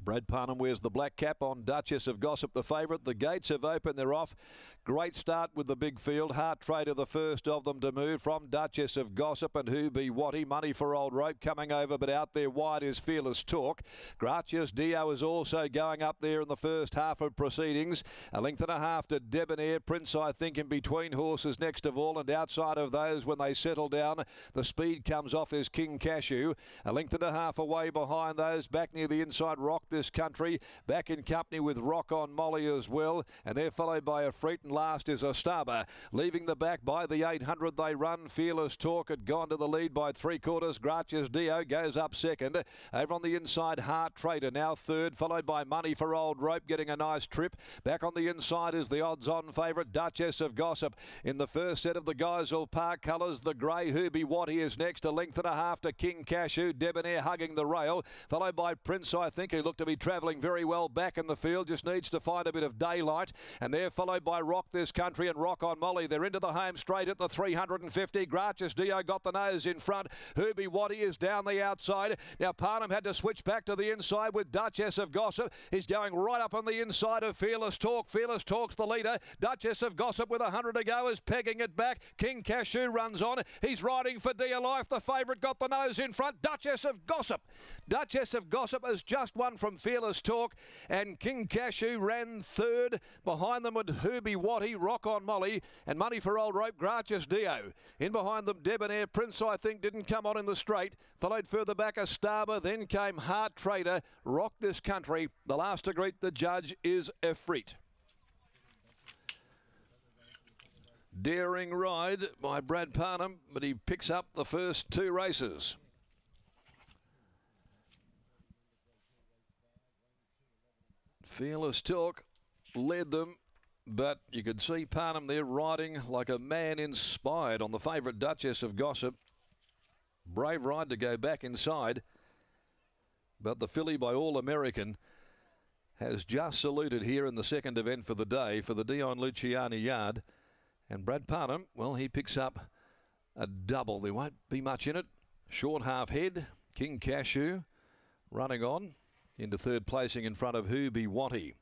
Brad Parnham wears the black cap on Duchess of Gossip, the favourite. The gates have opened, they're off. Great start with the big field. Heart Trader, the first of them to move from Duchess of Gossip and Who Be Watty. Money for Old Rope coming over, but out there wide is Fearless Talk. Gracious Dio is also going up there in the first half of proceedings. A length and a half to Debonair. Prince, I think, in between horses next of all, and outside of those when they settle down, the speed comes off is King Cashew. A length and a half away behind those, back near the inside, Rock This Country, back in company with Rock on Molly as well, and they're followed by a Freet, and last is Ostaba. Leaving the back by the 800 they run. Fearless Talk had gone to the lead by 3/4. Gracious Dio goes up second. Over on the inside, Heart Trader now third, followed by Money for Old Rope getting a nice trip. Back on the inside is the odds-on favourite Duchess of Gossip. In the first set of the Geisel Park colours, the grey Who Be Watty is next, a length and a half to King Cashew. Debonair hugging the rail, followed by Prince, I think, who looked to be travelling very well back in the field, just needs to find a bit of daylight, and they're followed by Rock This Country and Rock on Molly. They're into the home straight at the 350. Gracious Dio got the nose in front. Who Be Watty is down the outside. Now Parnham had to switch back to the inside with Duchess of Gossip. He's going right up on the inside of Fearless Talk. Fearless Talk's the leader. Duchess of Gossip with 100 to go is pegging it back. King Cashew runs on. He's riding for dear life. The favourite got the nose in front. Duchess of Gossip. Duchess of Gossip has just won from Fearless Talk, and King Cashew ran third. Behind them with Who Be Watty, Rock on Molly, and Money for Old Rope, Gracious Dio. In behind them, Debonair. Prince, I think, didn't come on in the straight. Followed further back, Ostaba. Then came Heart Trader, Rock This Country. The last to greet the judge is Efreet. Daring ride by Brad Parnham, but he picks up the first two races. Fearless Talk led them, but you could see Parnham there riding like a man inspired on the favourite Duchess of Gossip. Brave ride to go back inside, but the filly by All American has just saluted here in the second event for the day for the Dion Luciani yard. And Brad Parnham, well, he picks up a double. There won't be much in it. Short half head, King Cashew running on into third placing in front of Who Be Watty.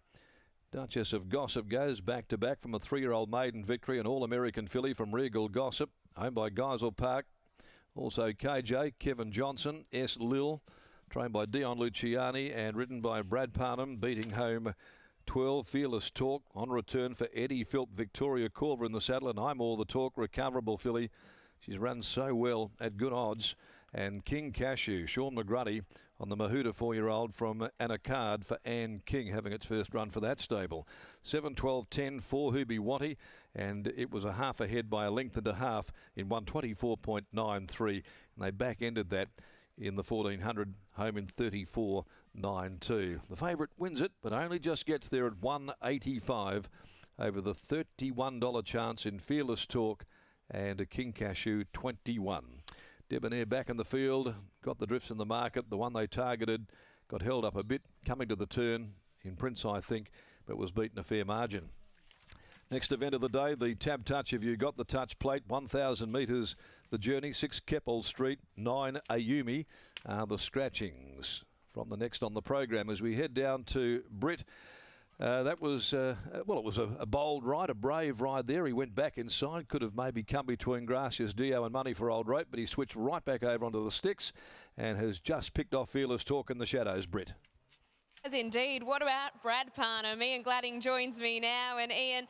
Duchess of Gossip goes back-to-back from a 3-year-old maiden victory, an All-American filly from Regal Gossip, owned by Geisel Park. Also KJ, Kevin Johnson, S. Lil, trained by Dion Luciani and ridden by Brad Parnham, beating home 12 Fearless Talk on return for Eddie Philp, Victoria Corver in the saddle, and I'm All the Talk, recoverable filly. She's run so well at good odds. And King Cashew, Sean McGruddy on the Mahuta 4-year-old from Anacard for Anne King, having its first run for that stable. 7, 12, 10 for Who Be Watty, and it was a half ahead by a length and a half in 124.93, and they back-ended that in the 1400, home in 34.92. The favourite wins it, but only just gets there at 185 over the $31 chance in Fearless Talk and a King Cashew 21. Debonair back in the field, got the drifts in the market. The one they targeted got held up a bit, coming to the turn in Prince, I think, but was beaten a fair margin. Next event of the day, the Tab Touch. If you got the touch plate, 1,000 metres the journey, 6 Keppel Street, 9 Ayumi are the scratchings from the next on the program. As we head down to Britt, that was, well, it was a bold ride, a brave ride there. He went back inside, could have maybe come between Gracious Dio and Money for Old Rope, but he switched right back over onto the sticks and has just picked off Fearless Talk in the shadows, Britt. Yes, indeed. What about Brad Parnham? Ian Gladding joins me now. And Ian,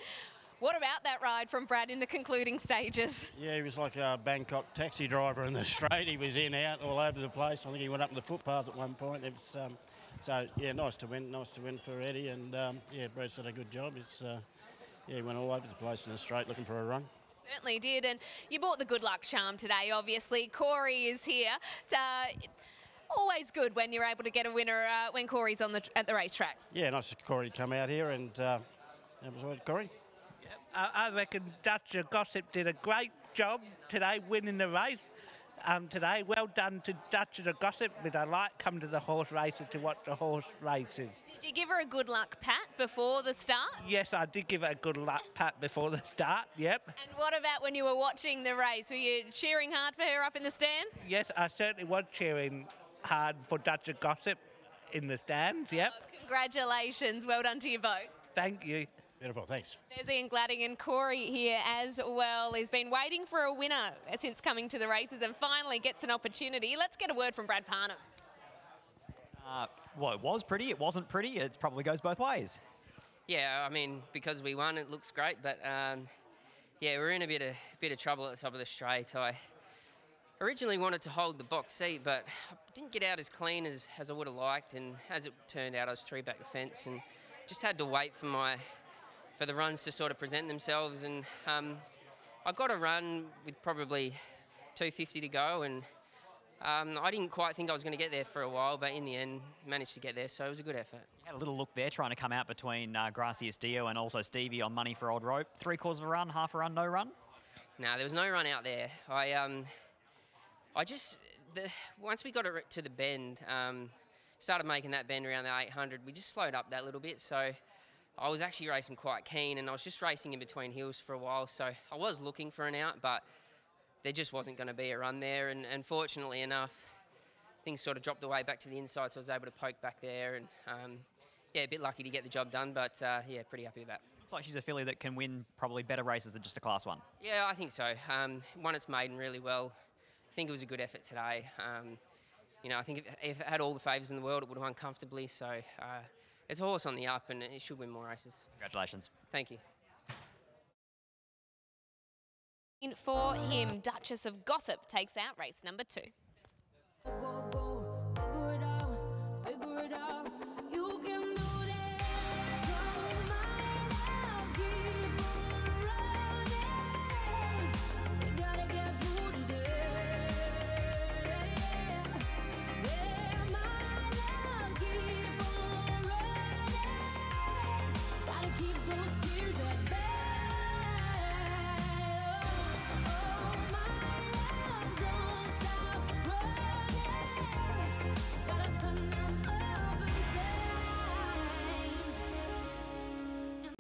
what about that ride from Brad in the concluding stages? Yeah, he was like a Bangkok taxi driver in the straight. He was in, out, all over the place. I think he went up the footpath at one point. It was, so, yeah, nice to win for Eddie. And, yeah, Brad's done a good job. It's, yeah, he went all over the place in the straight looking for a run. Certainly did. And you bought the good luck charm today, obviously. Corey is here. Always good when you're able to get a winner when Corey's on at the racetrack. Yeah, nice of Corey to come out here, and that was what, Corey? I reckon Duchess of Gossip did a great job today winning the race. Today, well done to Duchess of Gossip, with a light come to the horse races to watch the horse races. Did you give her a good luck pat before the start? Yes, I did give her a good luck pat before the start, yep. And what about when you were watching the race? Were you cheering hard for her up in the stands? Yes, I certainly was cheering hard for Duchess of Gossip. in the stands, yep. Congratulations. Well done to you both. Thank you. Beautiful, thanks. There's Ian Gladding and Corey here as well. He's been waiting for a winner since coming to the races and finally gets an opportunity. Let's get a word from Brad Parnham. Well, it was pretty. It wasn't pretty. It probably goes both ways. Yeah, I mean, because we won, it looks great, but yeah, we're in a bit of trouble at the top of the straight. I originally wanted to hold the box seat, but I didn't get out as clean as I would have liked, and as it turned out, I was 3 back the fence and just had to wait for the runs to sort of present themselves, and I got a run with probably 250 to go, and I didn't quite think I was going to get there for a while, but in the end, managed to get there, so it was a good effort. You had a little look there, trying to come out between Gracias Dio and also Stevie on money for old rope. 3/4 of a run, half a run, no run? No, there was no run out there. Once we got it to the bend, started making that bend around the 800, we just slowed up that little bit, so I was actually racing quite keen, and I was just racing in between hills for a while, so I was looking for an out, but there just wasn't going to be a run there, and fortunately enough, things sort of dropped away back to the inside, so I was able to poke back there, and yeah, a bit lucky to get the job done, but yeah, pretty happy with that. Looks like she's a filly that can win probably better races than just a Class 1. Yeah, I think so. Won its maiden really well. I think it was a good effort today. You know, I think if it had all the favours in the world, it would have won comfortably, so it's a horse on the up, and it should win more races. Congratulations. Thank you. For him, Duchess of Gossip takes out race number 2.